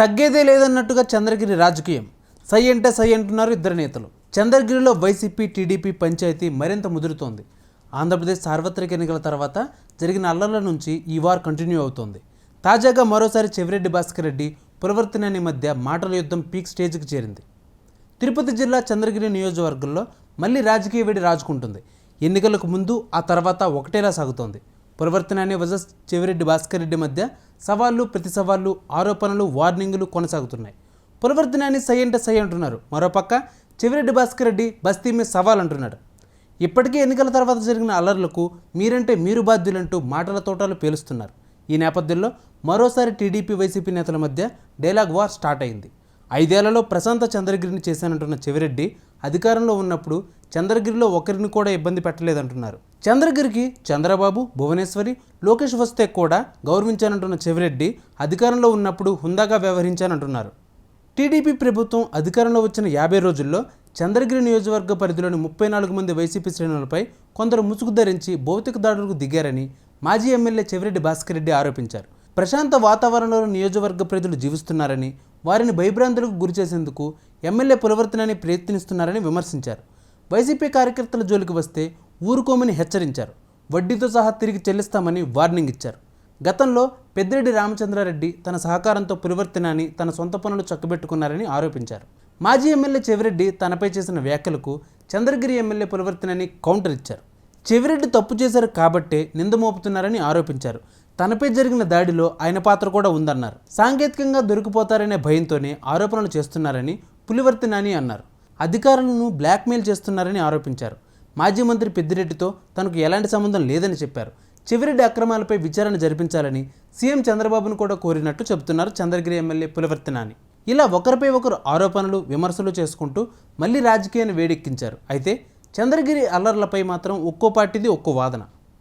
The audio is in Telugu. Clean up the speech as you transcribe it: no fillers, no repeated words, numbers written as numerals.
తగ్గేదే లేదన్నట్టుగా చంద్రగిరి రాజకీయం. సై అంటే సై అంటున్నారు ఇద్దరు నేతలు. చంద్రగిరిలో వైసీపీ టీడీపీ పంచాయతీ మరింత ముదురుతోంది. ఆంధ్రప్రదేశ్ సార్వత్రిక ఎన్నికల తర్వాత జరిగిన అల్లర్ల నుంచి ఈ వార్ కంటిన్యూ అవుతోంది. తాజాగా మరోసారి చెవిరెడ్డి భాస్కర్ రెడ్డి పులవర్తెనాని మధ్య మాటల యుద్ధం పీక్ స్టేజ్కి చేరింది. తిరుపతి జిల్లా చంద్రగిరి నియోజకవర్గంలో మళ్ళీ రాజకీయ వేడి రాజుకుంటుంది. ఎన్నికలకు ముందు ఆ తర్వాత ఒకటేలా సాగుతోంది. పులవర్తెనాని వర్సెస్ చెవిరెడ్డి భాస్కర్ రెడ్డి మధ్య సవాళ్లు ప్రతి సవాళ్లు, ఆరోపణలు, వార్నింగులు కొనసాగుతున్నాయి. పులవర్తెనాని సై అంటే సై అంటున్నారు. మరోపక్క చెవిరెడ్డి భాస్కర్ రెడ్డి బస్తీ మీద సవాల్ అంటున్నాడు. ఇప్పటికే ఎన్నికల తర్వాత జరిగిన అల్లర్లకు మీరంటే మీరు బాధ్యులంటూ మాటల తోటలు పేలుస్తున్నారు. ఈ నేపథ్యంలో మరోసారి టీడీపీ వైసీపీ నేతల మధ్య డైలాగ్ వార్ స్టార్ట్ అయింది. 5 ఏళ్లలో ప్రశాంత చంద్రగిరిని చేశానంటున్న చెవిరెడ్డి అధికారంలో ఉన్నప్పుడు చంద్రగిరిలో ఒకరిని కూడా ఇబ్బంది పెట్టలేదంటున్నారు. చంద్రగిరికి చంద్రబాబు, భువనేశ్వరి, లోకేష్ వస్తే కూడా గౌరవించానంటున్న చెవిరెడ్డి అధికారంలో ఉన్నప్పుడు హుందాగా వ్యవహరించానంటున్నారు. టీడీపీ ప్రభుత్వం అధికారంలో వచ్చిన 50 రోజుల్లో చంద్రగిరి నియోజకవర్గ పరిధిలోని 34 మంది వైసీపీ శ్రేణులపై కొందరు ముసుగు ధరించి భౌతిక దాడులకు దిగారని మాజీ ఎమ్మెల్యే చెవిరెడ్డి భాస్కర్ రెడ్డి ఆరోపించారు. ప్రశాంత వాతావరణంలో నియోజకవర్గ ప్రజలు జీవిస్తున్నారని, వారిని భయభ్రాంతులకు గురిచేసేందుకు ఎమ్మెల్యే పులవర్తెనాని ప్రయత్నిస్తున్నారని విమర్శించారు. వైసీపీ కార్యకర్తల జోలికి వస్తే ఊరుకోమని హెచ్చరించారు. వడ్డీతో సహా తిరిగి చెల్లిస్తామని వార్నింగ్ ఇచ్చారు. గతంలో పెద్దిరెడ్డి రామచంద్రారెడ్డి తన సహకారంతో పులవర్తెనాని తన సొంత పనులు చక్కబెట్టుకున్నారని ఆరోపించారు. మాజీ ఎమ్మెల్యే చెవిరెడ్డి తనపై చేసిన వ్యాఖ్యలకు చంద్రగిరి ఎమ్మెల్యే పులవర్తెనాని కౌంటర్ ఇచ్చారు. చెవిరెడ్డి తప్పు చేశారు కాబట్టే నింద మోపుతున్నారని ఆరోపించారు. తనపై జరిగిన దాడిలో ఆయన పాత్ర కూడా ఉందన్నారు. సాంకేతికంగా దొరికిపోతారనే భయంతోనే ఆరోపణలు చేస్తున్నారని పులవర్తెనాని అన్నారు. అధికారులను బ్లాక్మెయిల్ చేస్తున్నారని ఆరోపించారు. మాజీ మంత్రి పెద్దిరెడ్డితో తనకు ఎలాంటి సంబంధం లేదని చెప్పారు. చెవిరెడ్డి అక్రమాలపై విచారణ జరిపించాలని సీఎం చంద్రబాబును కూడా కోరినట్టు చెబుతున్నారు చంద్రగిరి ఎమ్మెల్యే పులవర్తెనాని. ఇలా ఒకరిపై ఒకరు ఆరోపణలు, విమర్శలు చేసుకుంటూ మళ్ళీ రాజకీయాన్ని వేడెక్కించారు. అయితే చంద్రగిరి అల్లర్లపై మాత్రం ఒక్కో పార్టీది ఒక్కో వాదన.